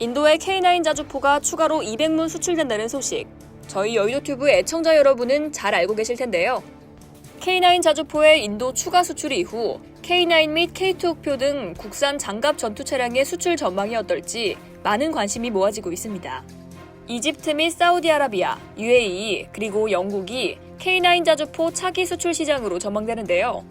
인도의 K9 자주포가 추가로 200문 수출된다는 소식. 저희 여의도튜브 애청자 여러분은 잘 알고 계실 텐데요. K9 자주포의 인도 추가 수출 이후 K9 및 K2 흑표 등 국산 장갑 전투 차량의 수출 전망이 어떨지 많은 관심이 모아지고 있습니다. 이집트 및 사우디아라비아, UAE, 그리고 영국이 K9 자주포 차기 수출 시장으로 전망되는데요.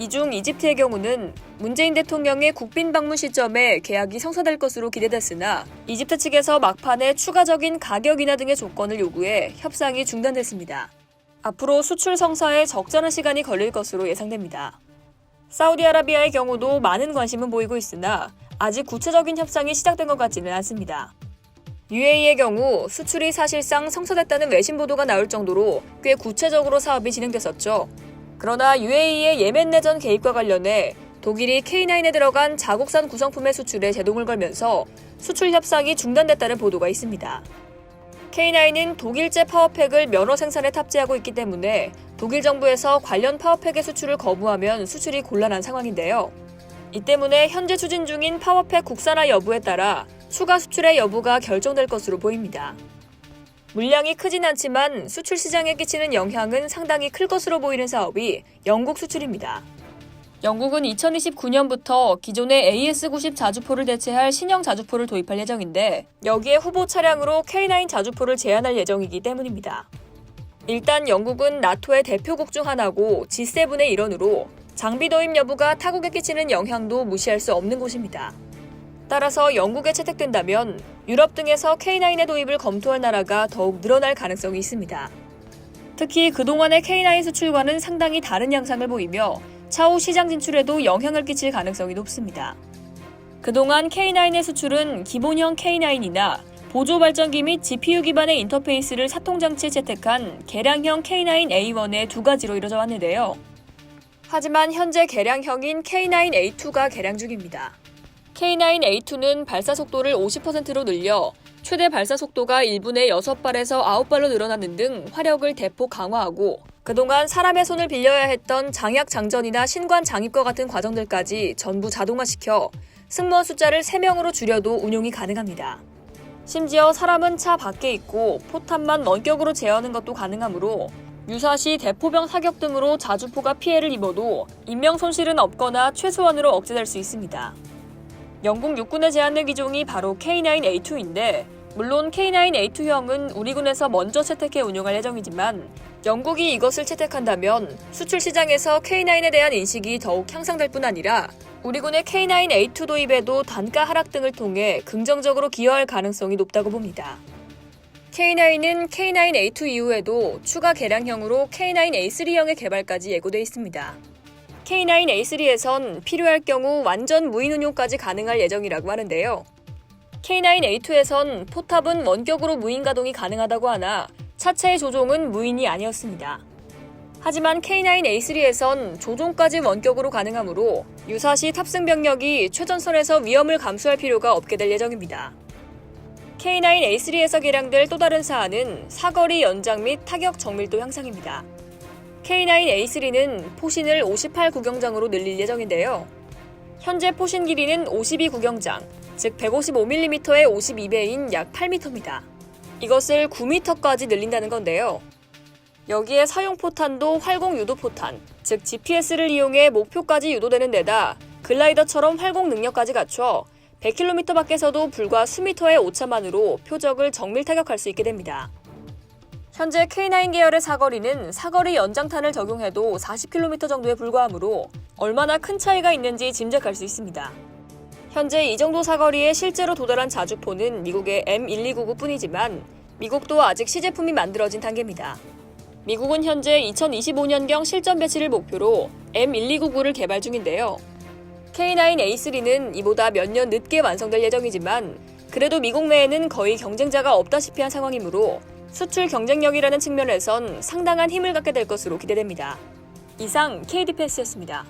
이 중 이집트의 경우는 문재인 대통령의 국빈 방문 시점에 계약이 성사될 것으로 기대됐으나 이집트 측에서 막판에 추가적인 가격 인하 등의 조건을 요구해 협상이 중단됐습니다. 앞으로 수출 성사에 적절한 시간이 걸릴 것으로 예상됩니다. 사우디아라비아의 경우도 많은 관심은 보이고 있으나 아직 구체적인 협상이 시작된 것 같지는 않습니다. UAE의 경우 수출이 사실상 성사됐다는 외신 보도가 나올 정도로 꽤 구체적으로 사업이 진행됐었죠. 그러나 UAE의 예멘 내전 개입과 관련해 독일이 K9에 들어간 자국산 구성품의 수출에 제동을 걸면서 수출 협상이 중단됐다는 보도가 있습니다. K9은 독일제 파워팩을 면허 생산에 탑재하고 있기 때문에 독일 정부에서 관련 파워팩의 수출을 거부하면 수출이 곤란한 상황인데요. 이 때문에 현재 추진 중인 파워팩 국산화 여부에 따라 추가 수출의 여부가 결정될 것으로 보입니다. 물량이 크진 않지만 수출 시장에 끼치는 영향은 상당히 클 것으로 보이는 사업이 영국 수출입니다. 영국은 2029년부터 기존의 AS90 자주포를 대체할 신형 자주포를 도입할 예정인데 여기에 후보 차량으로 K9 자주포를 제안할 예정이기 때문입니다. 일단 영국은 나토의 대표국 중 하나고 G7의 일원으로 장비 도입 여부가 타국에 끼치는 영향도 무시할 수 없는 곳입니다. 따라서 영국에 채택된다면 유럽 등에서 K9의 도입을 검토할 나라가 더욱 늘어날 가능성이 있습니다. 특히 그동안의 K9 수출과는 상당히 다른 양상을 보이며 차후 시장 진출에도 영향을 끼칠 가능성이 높습니다. 그동안 K9의 수출은 기본형 K9이나 보조 발전기 및 GPU 기반의 인터페이스를 사통장치에 채택한 개량형 K9A1의 두 가지로 이뤄져 왔는데요. 하지만 현재 개량형인 K9A2가 개량 중입니다. K9A2는 발사 속도를 50%로 늘려 최대 발사 속도가 1분에 6발에서 9발로 늘어나는 등 화력을 대폭 강화하고 그동안 사람의 손을 빌려야 했던 장약 장전이나 신관 장입과 같은 과정들까지 전부 자동화시켜 승무원 숫자를 3명으로 줄여도 운용이 가능합니다. 심지어 사람은 차 밖에 있고 포탄만 원격으로 제어하는 것도 가능하므로 유사시 대포병 사격 등으로 자주포가 피해를 입어도 인명 손실은 없거나 최소한으로 억제될 수 있습니다. 영국 육군의 제안된 기종이 바로 K9A2인데 물론 K9A2형은 우리 군에서 먼저 채택해 운용할 예정이지만 영국이 이것을 채택한다면 수출 시장에서 K9에 대한 인식이 더욱 향상될 뿐 아니라 우리 군의 K9A2 도입에도 단가 하락 등을 통해 긍정적으로 기여할 가능성이 높다고 봅니다. K9은 K9A2 이후에도 추가 개량형으로 K9A3형의 개발까지 예고돼 있습니다. K9A3에선 필요할 경우 완전 무인 운용까지 가능할 예정이라고 하는데요. K9A2에선 포탑은 원격으로 무인 가동이 가능하다고 하나 차체의 조종은 무인이 아니었습니다. 하지만 K9A3에선 조종까지 원격으로 가능하므로 유사시 탑승 병력이 최전선에서 위험을 감수할 필요가 없게 될 예정입니다. K9A3에서 개량될 또 다른 사안은 사거리 연장 및 타격 정밀도 향상입니다. K9A3는 포신을 58구경장으로 늘릴 예정인데요. 현재 포신 길이는 52구경장, 즉 155mm의 52배인 약 8m입니다. 이것을 9m까지 늘린다는 건데요. 여기에 사용 포탄도 활공 유도 포탄, 즉 GPS를 이용해 목표까지 유도되는 데다 글라이더처럼 활공 능력까지 갖춰 100km 밖에서도 불과 수미터의 오차만으로 표적을 정밀 타격할 수 있게 됩니다. 현재 K9 계열의 사거리는 사거리 연장탄을 적용해도 40km 정도에 불과하므로 얼마나 큰 차이가 있는지 짐작할 수 있습니다. 현재 이 정도 사거리에 실제로 도달한 자주포는 미국의 M1299뿐이지만 미국도 아직 시제품이 만들어진 단계입니다. 미국은 현재 2025년경 실전 배치를 목표로 M1299를 개발 중인데요. K9A3는 이보다 몇 년 늦게 완성될 예정이지만 그래도 미국 내에는 거의 경쟁자가 없다시피 한 상황이므로 수출 경쟁력이라는 측면에선 상당한 힘을 갖게 될 것으로 기대됩니다. 이상 K디펜스였습니다.